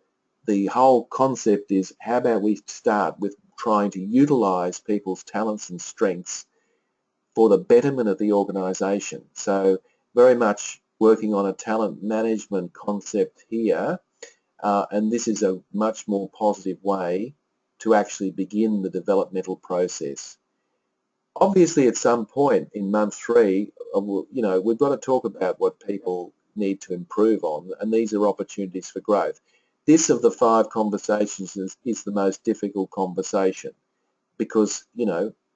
[SPEAKER 2] the whole concept is how about we start with trying to utilize people's talents and strengths for the betterment of the organization. So very much working on a talent management concept here, and this is a much more positive way to actually begin the developmental process. Obviously, at some point in month 3, we've got to talk about what people need to improve on, and these are opportunities for growth. This of the 5 conversations is the most difficult conversation because,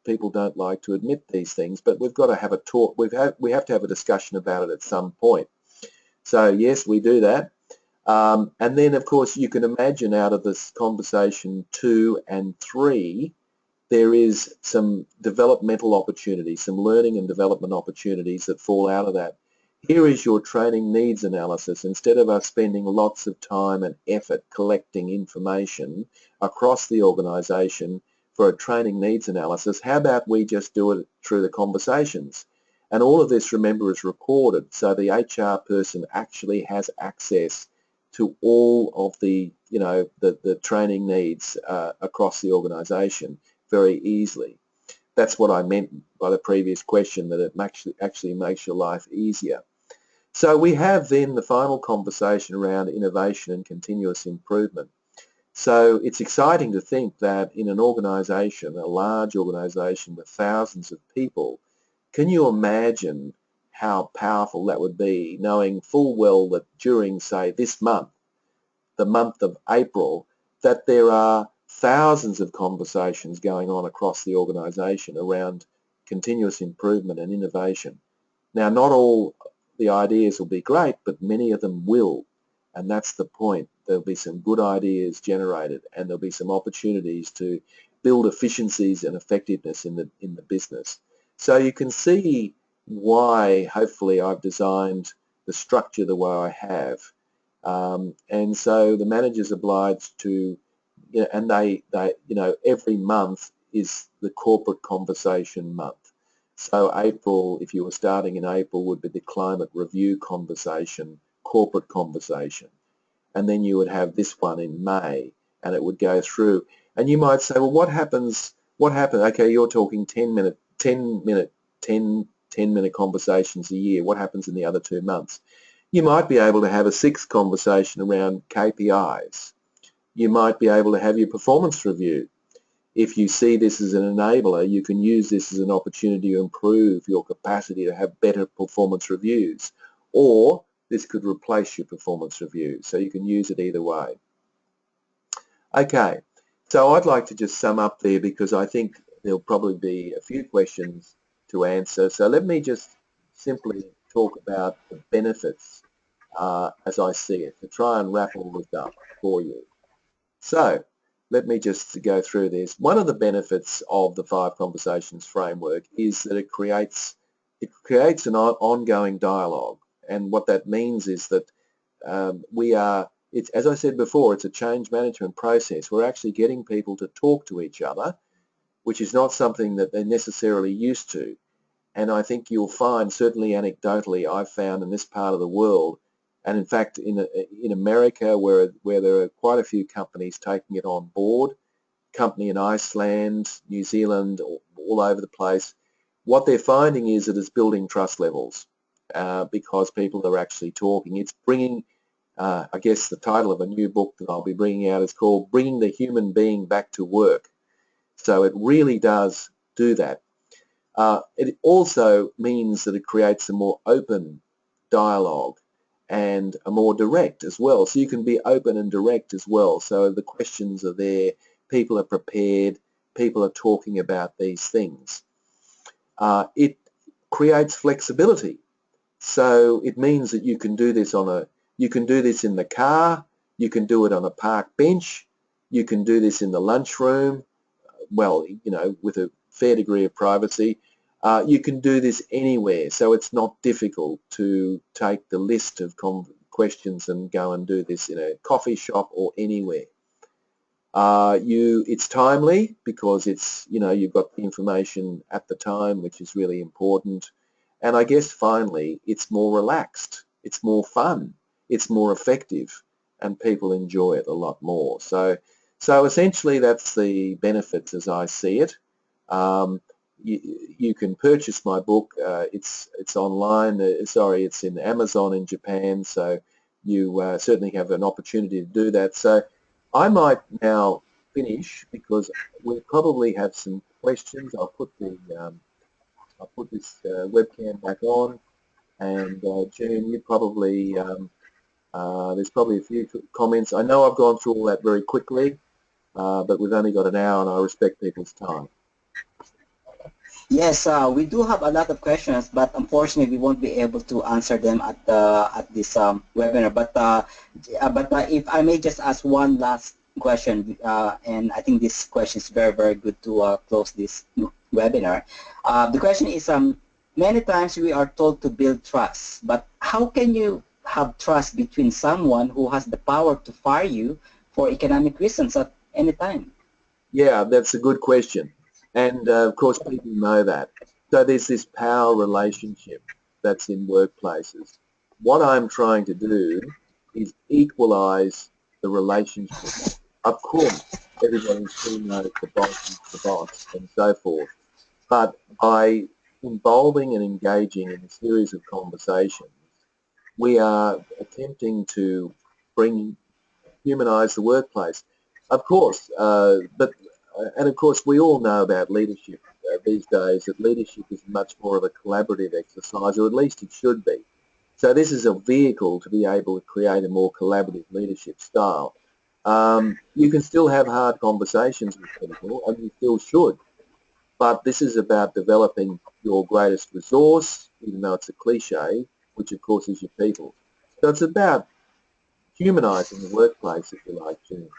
[SPEAKER 2] people don't like to admit these things, but we've got to have a talk. We have to have a discussion about it at some point. So yes, we do that. And then, of course, you can imagine out of this conversation 2 and 3, there is some developmental opportunities, some learning and development opportunities that fall out of that. Here is your training needs analysis. Instead of us spending lots of time and effort collecting information across the organisation for a training needs analysis, how about we just do it through the conversations? And all of this, remember, is recorded, so the HR person actually has access to all of the, the training needs across the organisation very easily. That's what I meant by the previous question, that it actually makes your life easier. So we have then the final conversation around innovation and continuous improvement. So it's exciting to think that in an organisation, a large organisation with thousands of people, can you imagine how powerful that would be, knowing full well that during, say, this month, the month of April, that there are thousands of conversations going on across the organisation around continuous improvement and innovation. Now, not all the ideas will be great, but many of them will, and that's the point. There'll be some good ideas generated, and there'll be some opportunities to build efficiencies and effectiveness in the business. So you can see why, hopefully, I've designed the structure the way I have. And so the manager's obliged to, and they every month is the corporate conversation month. So April, if you were starting in April, would be the climate review conversation, corporate conversation. And then you would have this one in May, and it would go through. And you might say, well, what happens? Okay, you're talking 10-minute conversations a year. What happens in the other 2 months? You might be able to have a 6th conversation around KPIs. You might be able to have your performance review. If you see this as an enabler, you can use this as an opportunity to improve your capacity to have better performance reviews. Or this could replace your performance review, so you can use it either way. Okay, so I'd like to just sum up there because I think there'll probably be a few questions to answer. So let me just simply talk about the benefits as I see it, to try and wrap all this up for you. So let me just go through this. One of the benefits of the 5 Conversations framework is that it creates an ongoing dialogue. And what that means is that it's, as I said before, it's a change management process. We're actually getting people to talk to each other, which is not something that they're necessarily used to. And I think you'll find, certainly anecdotally, I've found in this part of the world, and in fact in America, where there are quite a few companies taking it on board, company in Iceland, New Zealand, all over the place, what they're finding is that it's building trust levels because people are actually talking. It's bringing, I guess the title of a new book that I'll be bringing out is called Bringing the Human Being Back to Work. So it really does do that. It also means that it creates a more open dialogue and a more direct as well. So you can be open and direct as well. So the questions are there, people are prepared, people are talking about these things. It creates flexibility. So it means that you can do this you can do this in the car, you can do it on a park bench, you can do this in the lunchroom, well, you know, with a fair degree of privacy. You can do this anywhere, so it's not difficult to take the list of questions and go and do this in a coffee shop or anywhere. It's timely because it's, you know, you've got the information at the time, which is really important. And I guess finally, it's more relaxed, it's more fun, it's more effective, and people enjoy it a lot more. So essentially, that's the benefits as I see it. You can purchase my book. It's online. It's in Amazon in Japan. So you certainly have an opportunity to do that. So I might now finish because we probably have some questions. I'll put this webcam back on, and June, you probably there's probably a few comments. I know I've gone through all that very quickly, but we've only got an hour, and I respect people's time.
[SPEAKER 1] Yes, we do have a lot of questions, but unfortunately, we won't be able to answer them at this webinar. But if I may just ask one last question, and I think this question is very, very good to close this webinar. The question is, many times we are told to build trust, but how can you have trust between someone who has the power to fire you for economic reasons at any time?
[SPEAKER 2] Yeah, that's a good question. And of course, people know that. So there's this power relationship that's in workplaces. What I'm trying to do is equalize the relationship. Of course, everybody still knows the boss is the boss and so forth. But by involving and engaging in a series of conversations, we are attempting to humanize the workplace. Of course, and of course, we all know about leadership these days, that leadership is much more of a collaborative exercise, or at least it should be. So this is a vehicle to be able to create a more collaborative leadership style. You can still have hard conversations with people, and you still should, but this is about developing your greatest resource, even though it's a cliche, which of course is your people. So it's about humanizing the workplace, if you like, Jim.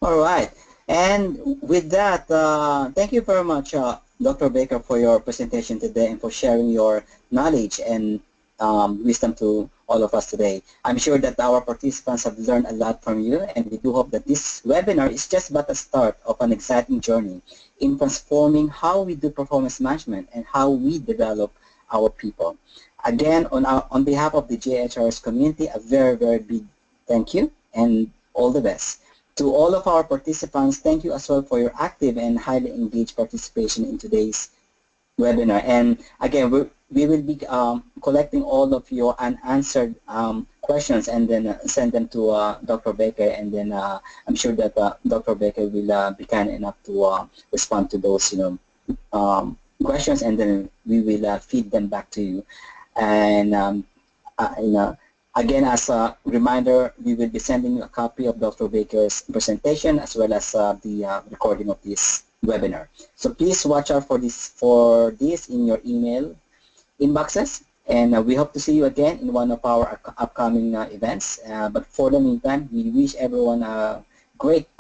[SPEAKER 1] All right. And with that, thank you very much, Dr. Baker, for your presentation today and for sharing your knowledge and wisdom to all of us today. I'm sure that our participants have learned a lot from you, and we do hope that this webinar is just but a start of an exciting journey in transforming how we do performance management and how we develop our people. Again, on behalf of the JHRS community, a very, very big thank you and all the best. To all of our participants, thank you as well for your active and highly engaged participation in today's webinar. And again, we will be collecting all of your unanswered questions and then send them to Dr. Baker, and then I'm sure that Dr. Baker will be kind enough to respond to those questions, and then we will feed them back to you. And again, as a reminder, we will be sending you a copy of Dr. Baker's presentation as well as the recording of this webinar. So please watch out for this in your email inboxes. And we hope to see you again in one of our upcoming events. But for the meantime, we wish everyone a great